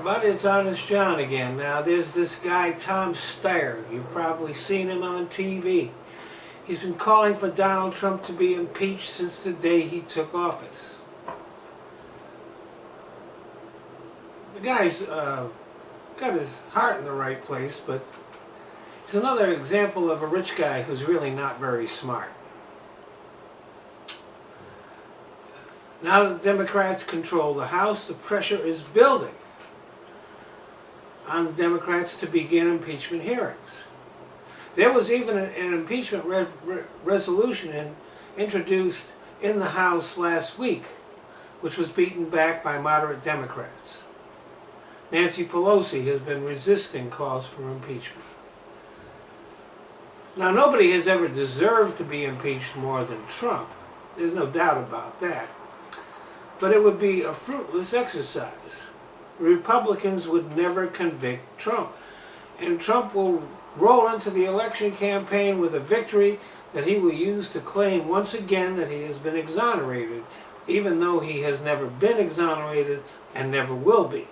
everybody, it's Honest John again. Now there's this guy Tom Steyer. You've probably seen him on TV. He's been calling for Donald Trump to be impeached since the day he took office. The guy's got his heart in the right place, but he's another example of a rich guy who's really not very smart. Now that the Democrats control the House, the pressure is building on the Democrats to begin impeachment hearings. There was even an impeachment resolution introduced in the House last week, which was beaten back by moderate Democrats. Nancy Pelosi has been resisting calls for impeachment. Now, nobody has ever deserved to be impeached more than Trump. There's no doubt about that. But it would be a fruitless exercise. Republicans would never convict Trump. And Trump will roll into the election campaign with a victory that he will use to claim once again that he has been exonerated, even though he has never been exonerated and never will be.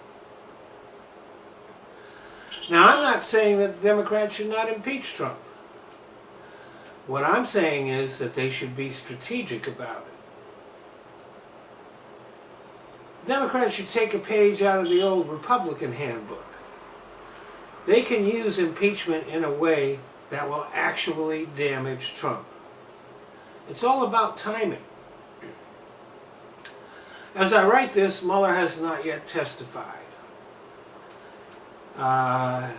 Now, I'm not saying that the Democrats should not impeach Trump. What I'm saying is that they should be strategic about it. Democrats should take a page out of the old Republican handbook. They can use impeachment in a way that will actually damage Trump. It's all about timing. As I write this, Mueller has not yet testified. I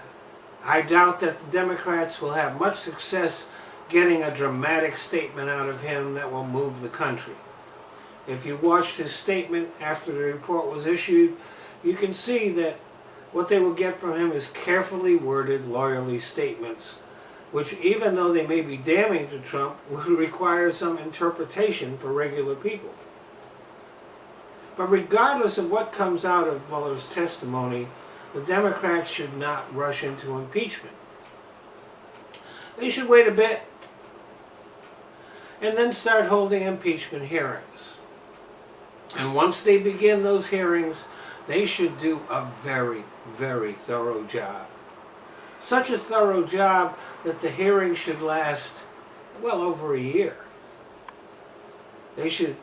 doubt that the Democrats will have much success getting a dramatic statement out of him that will move the country. If you watched his statement after the report was issued, you can see that what they will get from him is carefully worded lawyerly statements, which, even though they may be damning to Trump, would require some interpretation for regular people. But regardless of what comes out of Mueller's testimony, the Democrats should not rush into impeachment. They should wait a bit and then start holding impeachment hearings. And once they begin those hearings, they should do a very, very thorough job. Such a thorough job that the hearing should last well over a year. They should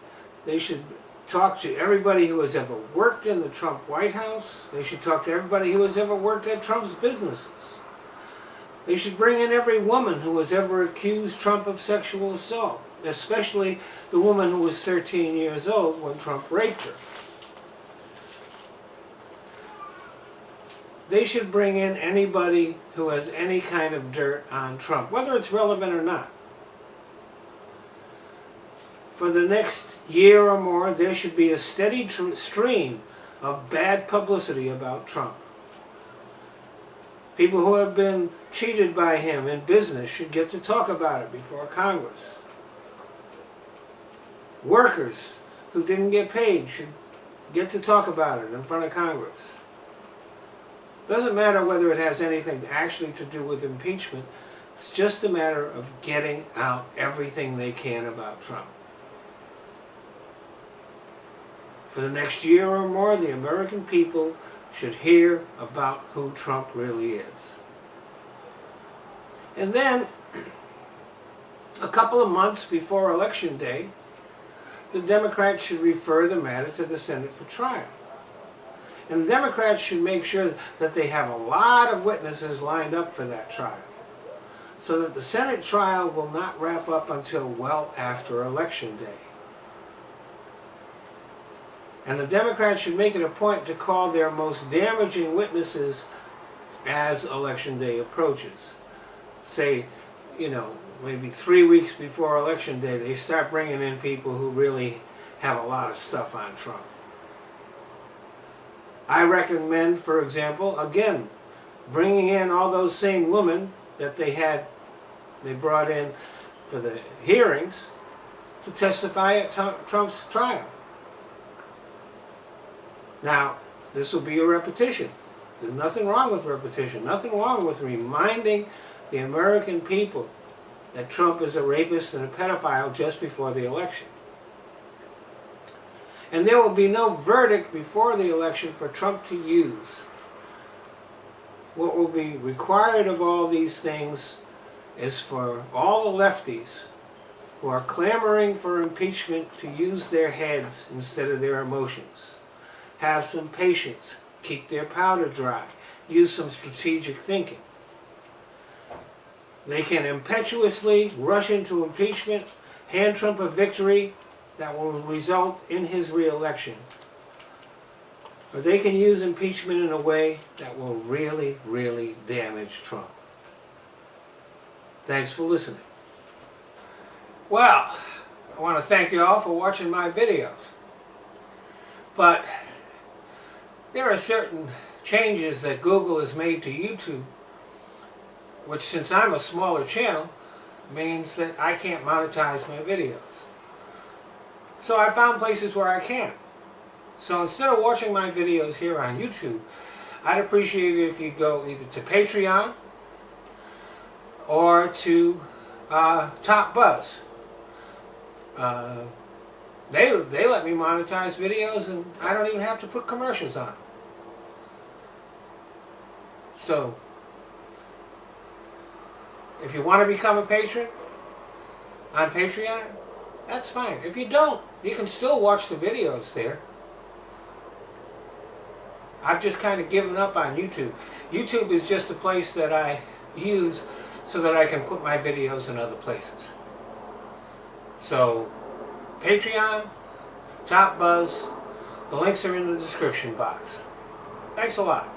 talk to everybody who has ever worked in the Trump White House. They should talk to everybody who has ever worked at Trump's businesses. They should bring in every woman who has ever accused Trump of sexual assault, especially the woman who was 13 years old when Trump raped her. They should bring in anybody who has any kind of dirt on Trump, whether it's relevant or not. For the next year or more, there should be a steady stream of bad publicity about Trump. People who have been cheated by him in business should get to talk about it before Congress. Workers who didn't get paid should get to talk about it in front of Congress. Doesn't matter whether it has anything actually to do with impeachment. It's just a matter of getting out everything they can about Trump. For the next year or more, the American people should hear about who Trump really is. And then, a couple of months before Election Day, the Democrats should refer the matter to the Senate for trial. And the Democrats should make sure that they have a lot of witnesses lined up for that trial, so that the Senate trial will not wrap up until well after Election Day. And the Democrats should make it a point to call their most damaging witnesses as Election Day approaches. Say, maybe 3 weeks before Election Day, they start bringing in people who really have a lot of stuff on Trump. I recommend, for example, again, bringing in all those same women that they brought in for the hearings to testify at Trump's trial. Now, this will be a repetition. There's nothing wrong with repetition, nothing wrong with reminding the American people that Trump is a rapist and a pedophile just before the election. And there will be no verdict before the election for Trump to use what will be required of all these things is for all the lefties who are clamoring for impeachment to use their heads instead of their emotions. Have some patience. Keep their powder dry. Use some strategic thinking. They can impetuously rush into impeachment, hand Trump a victory that will result in his re-election. Or they can use impeachment in a way that will really, really damage Trump. Thanks for listening. Well, I want to thank you all for watching my videos. But there are certain changes that Google has made to YouTube, which, since I'm a smaller channel, means that I can't monetize my videos. So I found places where I can. So instead of watching my videos here on YouTube, I'd appreciate it if you go either to Patreon or to Top Buzz. They let me monetize videos, and I don't even have to put commercials on. So, if you want to become a patron on Patreon, that's fine. If you don't, you can still watch the videos there. I've just kind of given up on YouTube. YouTube is just a place that I use so that I can put my videos in other places. So, Patreon, Top Buzz, the links are in the description box. Thanks a lot.